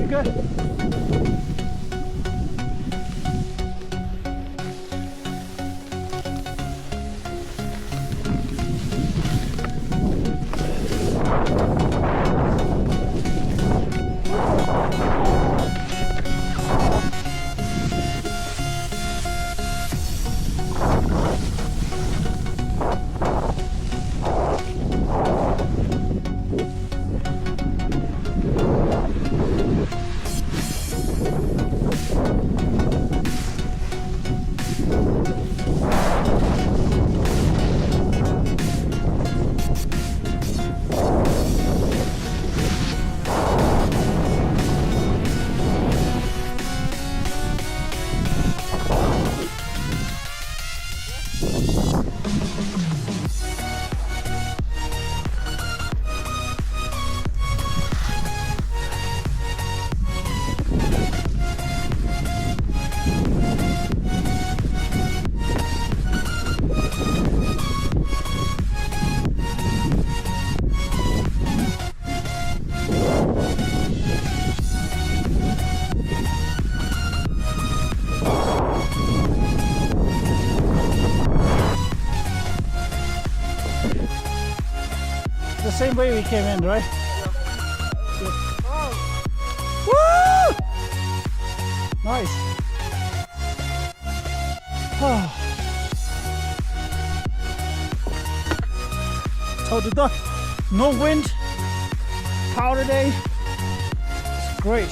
good. The same way we came in, right? Yeah. Woo! Nice. Oh. So the no wind, powder day. It's great.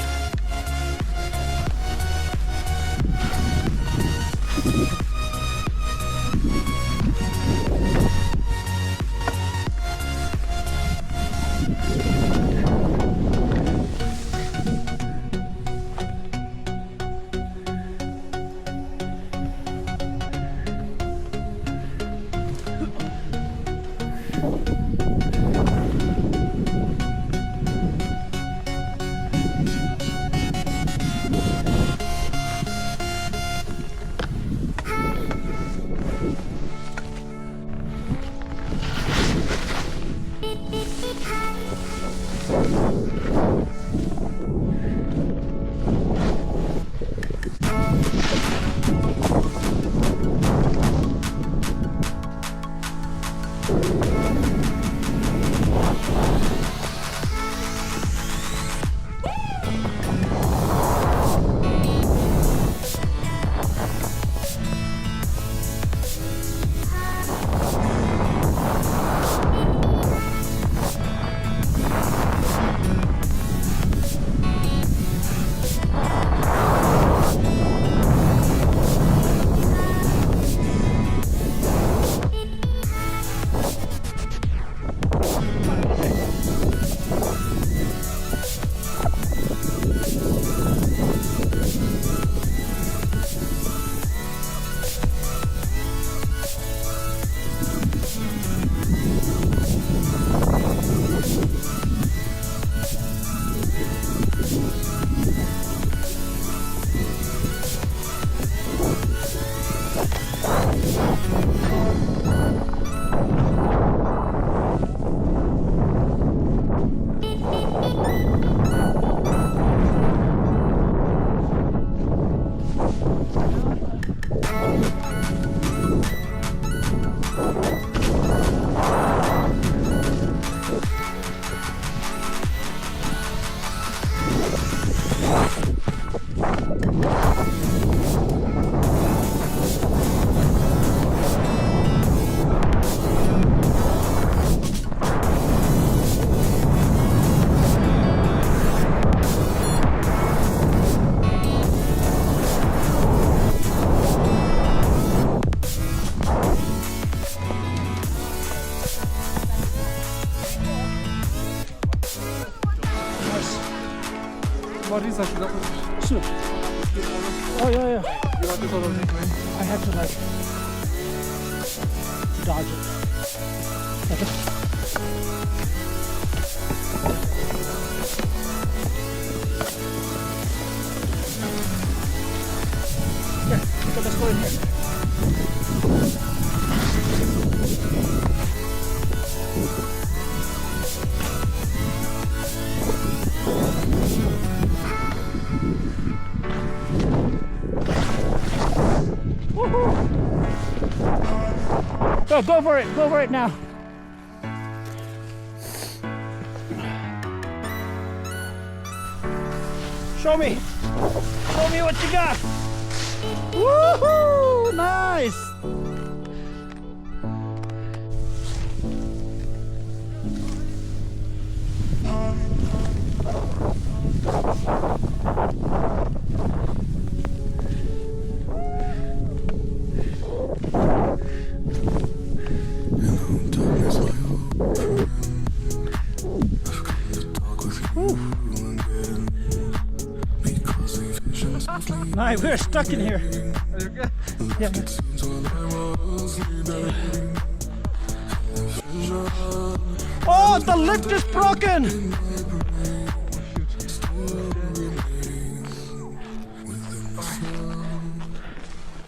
What is that? Soup. Oh yeah, yeah. You want to sort of make way? I have to like dodge it. Okay. Yeah, so let's go in here. Go for it. Go for it now. Show me. Show me what you got. Woohoo! Nice. Nice, we're stuck in here. Are you okay? Yeah. Oh, the lift is broken.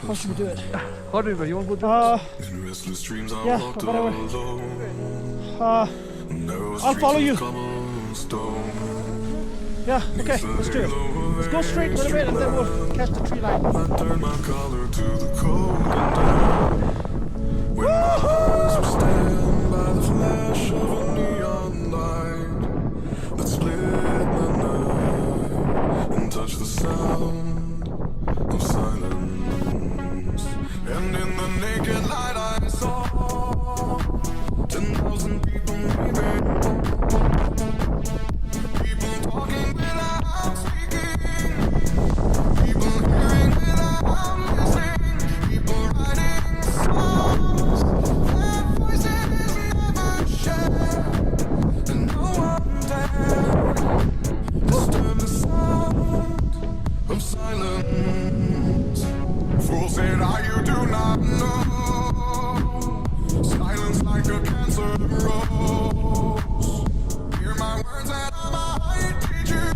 How should we do it? How do you want to go? Yeah, whatever. I'll follow you. Yeah, okay, let's do it. Let's go straight for a bit and then we'll catch the tree line. Turn my collar to the cold and down. When my eyes were stabbed by the flash of a neon light that split the night and touched the sound of silence. And in the naked light I saw 10,000 people maybe. People talking without speaking. People hearing without listening. People writing songs. Their voices never shared. And no one dared disturb the sound of silence. Fool said, you do not know. Silence like a cancer rose. Hear my words and I might teach you.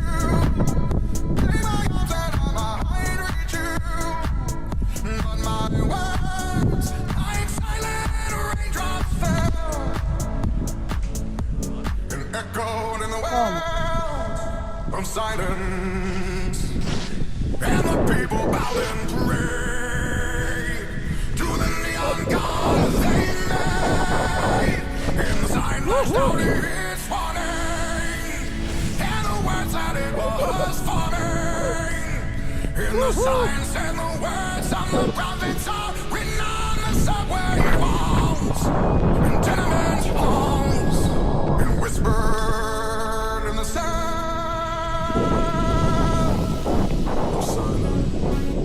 Play my arms and I might reach you. But my words, like silent raindrops fell and echoed in the wells of silence. And the people bowed and prayed to the neon god they made. And the sign flashed out its warning, and the words that it was forming. And the sign said the words on the prophets are written on the subway walls and tenement halls, and whispered in the sound of silence.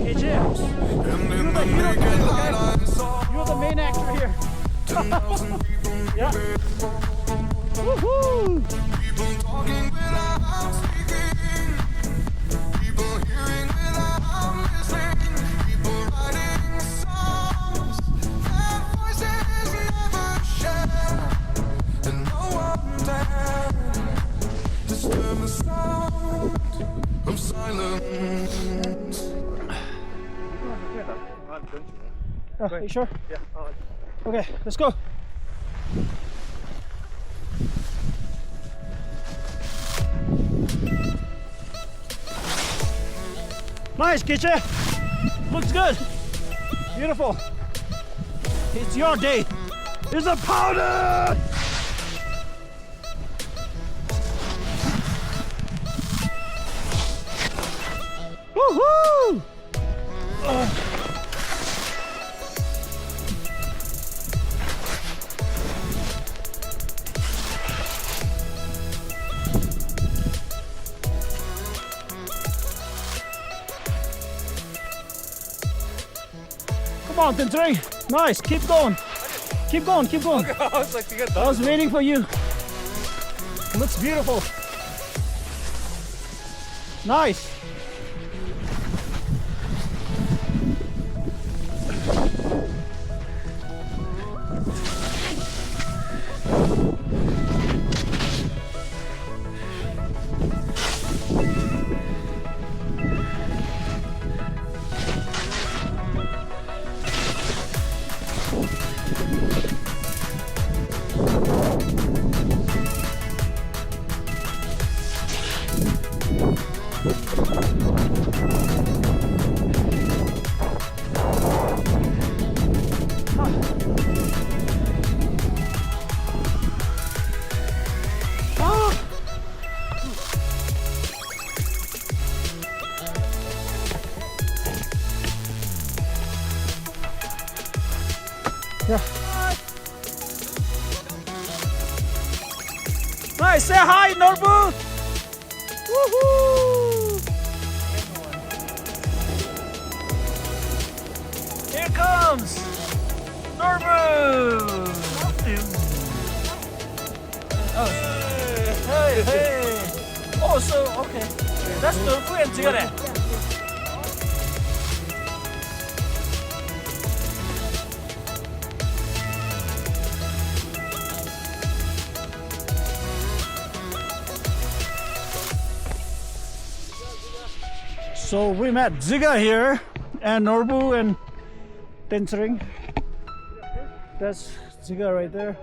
Hey James, And in the naked light I saw you're the main actor here. 10,000 people Yeah. Woohoo! People talking without speaking. People hearing without listening. People writing songs. Their voices never shared. And no one dared disturb the sound of silence. Are you sure? Yeah. Okay, let's go. Nice, Kitcha. Looks good. Beautiful. It's your day. It's a powder. Woohoo! Come on, then three. Nice. Keep going. Keep going. Keep going. I was like to get I was waiting for you. Looks beautiful. Nice. Yeah. Nice. Say hi, Norbu. Woohoo! Here comes Norbu. Oh, hey. Oh, so okay. That's Norbu and Jigare. So we met Ziga here and Norbu and Tensering. That's Ziga right there.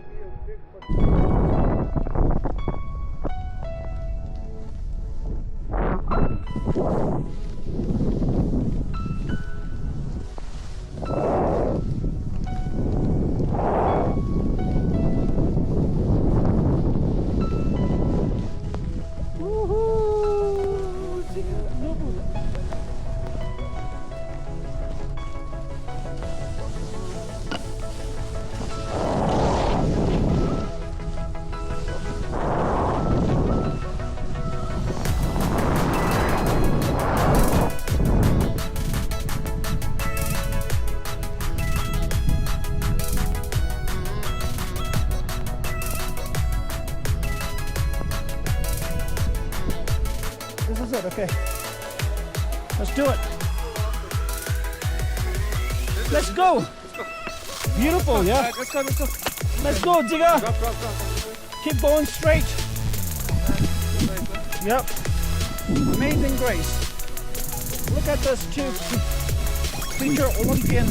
Woohoo! Ziga, Norbu. This is it, okay. Let's do it. Let's go. Beautiful, yeah. Let's go. Let's go, Jiga. Drop. Keep going straight. Yep. Amazing grace. Look at this two future Olympian.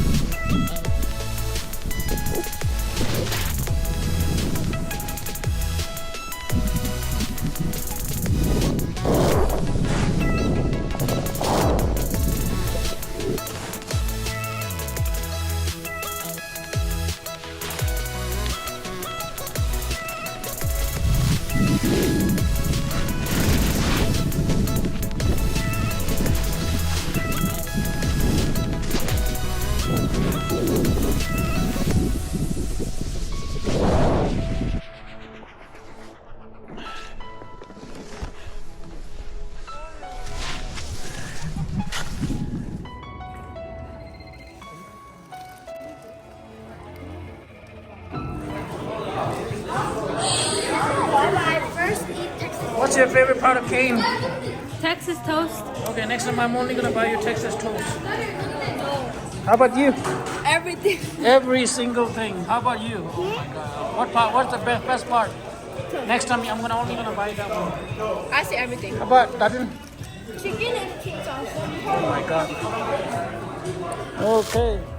What's your favorite part of Cane? Texas toast. Okay, next time I'm only gonna buy you Texas toast. How about you? Everything. Every single thing. How about you? Oh my God. What part? What's the best part? Next time I'm only gonna buy that one. I see everything. How about Dadin? Chicken and pizza. Oh my God. Okay.